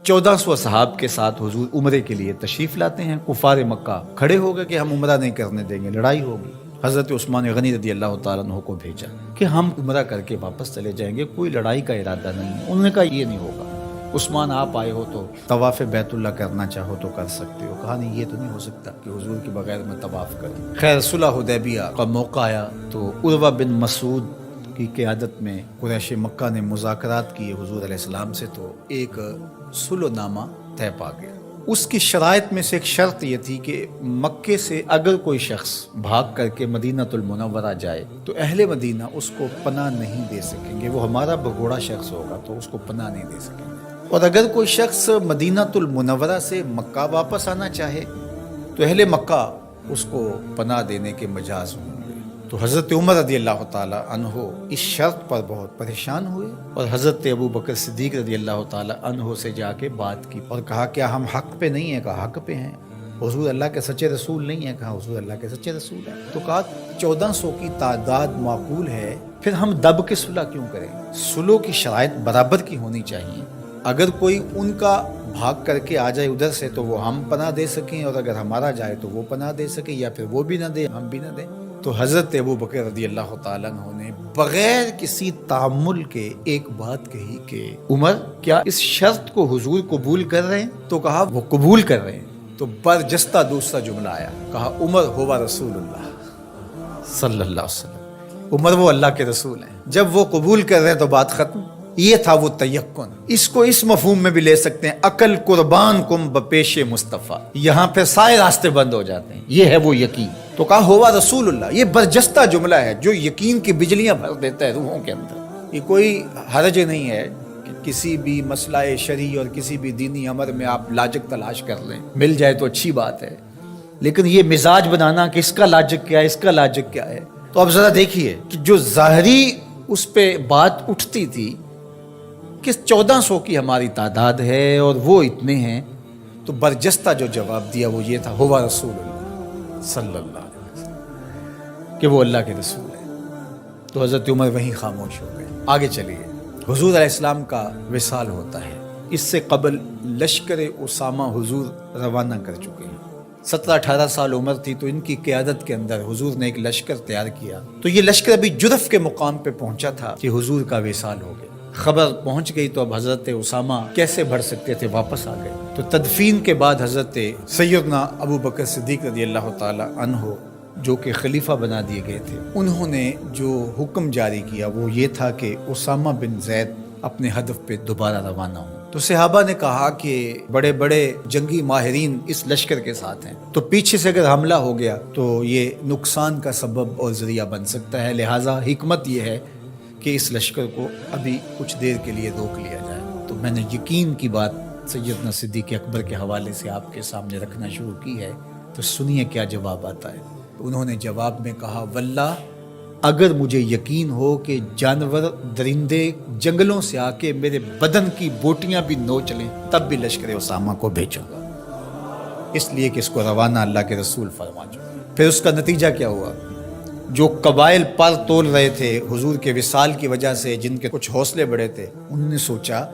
1400 صحاب کے ساتھ حضور عمرے کے لیے تشریف لاتے ہیں۔ کفار مکہ کھڑے ہو گئے کہ ہم عمرہ نہیں کرنے دیں گے، لڑائی ہوگی۔ حضرت عثمان غنی رضی اللہ تعالیٰ عنہ کو بھیجا کہ ہم عمرہ کر کے واپس چلے جائیں گے، کوئی لڑائی کا ارادہ نہیں ہے۔ انہوں نے کہا یہ نہیں ہوگا، عثمان آپ آئے ہو تو طواف بیت اللہ کرنا چاہو تو کر سکتے ہو۔ کہا نہیں، یہ تو نہیں ہو سکتا کہ حضور کے بغیر میں طواف کروں۔ خیر صلح حدیبیہ کا موقع آیا تو عروہ بن مسعود کی قیادت میں قریش مکہ نے مذاکرات کیے حضور علیہ السلام سے، تو ایک صلح نامہ طے پا گیا۔ اس کی شرائط میں سے ایک شرط یہ تھی کہ مکے سے اگر کوئی شخص بھاگ کر کے مدینہ المنورہ جائے تو اہل مدینہ اس کو پناہ نہیں دے سکیں گے، وہ ہمارا بگوڑا شخص ہوگا تو اس کو پناہ نہیں دے سکیں گے۔ اور اگر کوئی شخص مدینہ المنورہ سے مکہ واپس آنا چاہے تو اہل مکہ اس کو پناہ دینے کے مجاز ہوں گے۔ تو حضرت عمر رضی اللہ تعالیٰ عنہ اس شرط پر بہت پریشان ہوئے اور حضرت ابو بکر صدیق رضی اللہ تعالیٰ عنہ سے جا کے بات کی اور کہا کیا ہم حق پہ نہیں ہیں؟ کہا حق پہ ہیں۔ حضور اللہ کے سچے رسول نہیں ہیں؟ کہا حضور اللہ کے سچے رسول ہیں۔ تو کہا 1400 کی تعداد معقول ہے، پھر ہم دب کے صلح کیوں کریں؟ صلح کی شرائط برابر کی ہونی چاہیے۔ اگر کوئی ان کا بھاگ کر کے آ جائے ادھر سے تو وہ ہم پناہ دے سکیں، اور اگر ہمارا جائے تو وہ پناہ دے سکیں، یا پھر وہ بھی نہ دے ہم بھی نہ دیں۔ تو حضرت ابو بکر رضی اللہ تعالیٰ عنہ نے بغیر کسی تعامل کے ایک بات کہی کہ عمر کیا اس شرط کو حضور قبول کر رہے ہیں؟ تو کہا وہ قبول کر رہے ہیں۔ تو برجستہ دوسرا جملہ آیا، کہا عمر ہوا رسول اللہ صلی اللہ علیہ وسلم، عمر وہ اللہ کے رسول ہیں۔ جب وہ قبول کر رہے ہیں تو بات ختم۔ یہ تھا وہ تیقن۔ اس کو اس مفہوم میں بھی لے سکتے ہیں، عقل قربان کم بپیش مصطفیٰ، یہاں پہ سارے راستے بند ہو جاتے ہیں۔ یہ ہے وہ یقین۔ تو کہا ہوا رسول اللہ، یہ برجستہ جملہ ہے جو یقین کی بجلیاں بھر دیتا ہے روحوں کے اندر۔ یہ کوئی حرج نہیں ہے کہ کسی بھی مسئلہ شرعی اور کسی بھی دینی امر میں آپ لاجک تلاش کر لیں، مل جائے تو اچھی بات ہے، لیکن یہ مزاج بنانا کہ اس کا لاجک کیا ہے، اس کا لاجک کیا ہے۔ تو اب ذرا دیکھیے کہ جو ظاہری اس پہ بات اٹھتی تھی کہ 1400 کی ہماری تعداد ہے اور وہ اتنے ہیں، تو برجستہ جو جواب دیا وہ یہ تھا ہوا رسول اللہ صلی اللہ علیہ وسلم، کہ وہ اللہ کے رسول ہیں۔ تو حضرت عمر وہیں خاموش ہو گئے۔ آگے چلیے، حضور علیہ السلام کا وصال ہوتا ہے۔ اس سے قبل لشکر اسامہ حضور روانہ کر چکے ہیں۔ 17-18 سال عمر تھی تو ان کی قیادت کے اندر حضور نے ایک لشکر تیار کیا۔ تو یہ لشکر ابھی جرف کے مقام پہ پہنچا تھا کہ حضور کا وصال ہو گیا۔ خبر پہنچ گئی تو اب حضرت اسامہ کیسے بڑھ سکتے تھے، واپس آ گئے۔ تو تدفین کے بعد حضرت سیدنا ابو بکر صدیق رضی اللہ تعالی عنہ جو کہ خلیفہ بنا دیے گئے تھے، انہوں نے جو حکم جاری کیا وہ یہ تھا کہ اسامہ بن زید اپنے ہدف پہ دوبارہ روانہ ہوں۔ تو صحابہ نے کہا کہ بڑے بڑے جنگی ماہرین اس لشکر کے ساتھ ہیں، تو پیچھے سے اگر حملہ ہو گیا تو یہ نقصان کا سبب اور ذریعہ بن سکتا ہے، لہٰذا حکمت یہ ہے کہ اس لشکر کو ابھی کچھ دیر کے لیے روک لیا جائے۔ تو میں نے یقین کی بات سیدنا صدیق اکبر کے حوالے سے آپ کے سامنے رکھنا شروع کی ہے، تو سنیے کیا جواب آتا ہے۔ انہوں نے جواب میں کہا واللہ اگر مجھے یقین ہو کہ جانور درندے جنگلوں سے آ کے میرے بدن کی بوٹیاں بھی نوچ لیں تب بھی لشکر اسامہ کو بھیجوں گا، اس لیے کہ اس کو روانہ اللہ کے رسول فرما چکے۔ پھر اس کا نتیجہ کیا ہوا؟ جو قبائل پر تول رہے تھے حضور کے وصال کی وجہ سے، جن کے کچھ حوصلے بڑے تھے، انہوں نے سوچا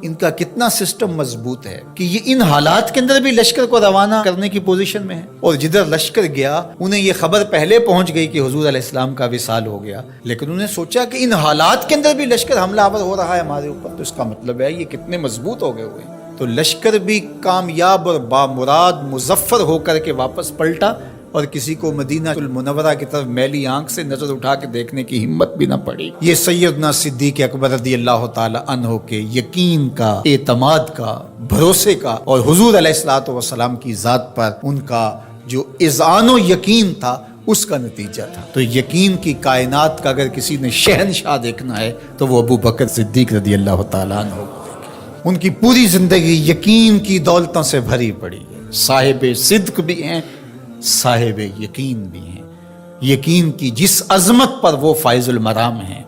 ان کا کتنا سسٹم مضبوط ہے کہ یہ ان حالات کے اندر بھی لشکر کو روانہ کرنے کی پوزیشن میں ہے۔ اور جدھر لشکر گیا انہیں یہ خبر پہلے پہنچ گئی کہ حضور علیہ السلام کا وصال ہو گیا، لیکن انہوں نے سوچا کہ ان حالات کے اندر بھی لشکر حملہ آور ہو رہا ہے ہمارے اوپر، تو اس کا مطلب ہے یہ کتنے مضبوط ہو گئے ہوئے ہیں۔ تو لشکر بھی کامیاب اور بامراد مظفر ہو کر کے واپس پلٹا، اور کسی کو مدینہ المنورہ کی طرف میلی آنکھ سے نظر اٹھا کے دیکھنے کی ہمت بھی نہ پڑی۔ یہ سیدنا صدیق اکبر رضی اللہ تعالی عنہ کے یقین کا، اعتماد کا، بھروسے کا، اور حضور علیہ الصلوۃ والسلام کی ذات پر ان کا جو اذعان و یقین تھا اس کا نتیجہ تھا۔ تو یقین کی کائنات کا اگر کسی نے شہنشاہ دیکھنا ہے تو وہ ابو بکر صدیق رضی اللہ تعالی عنہ کو دیکھے۔ ان کی پوری زندگی یقین کی دولتوں سے بھری پڑی ہے، صاحب صدق بھی ہیں، صاحب یقین بھی ہیں۔ یقین کی جس عظمت پر وہ فائز المرام ہیں،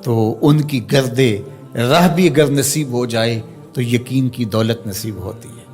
تو ان کی گرد راہ بھی اگر نصیب ہو جائے تو یقین کی دولت نصیب ہوتی ہے۔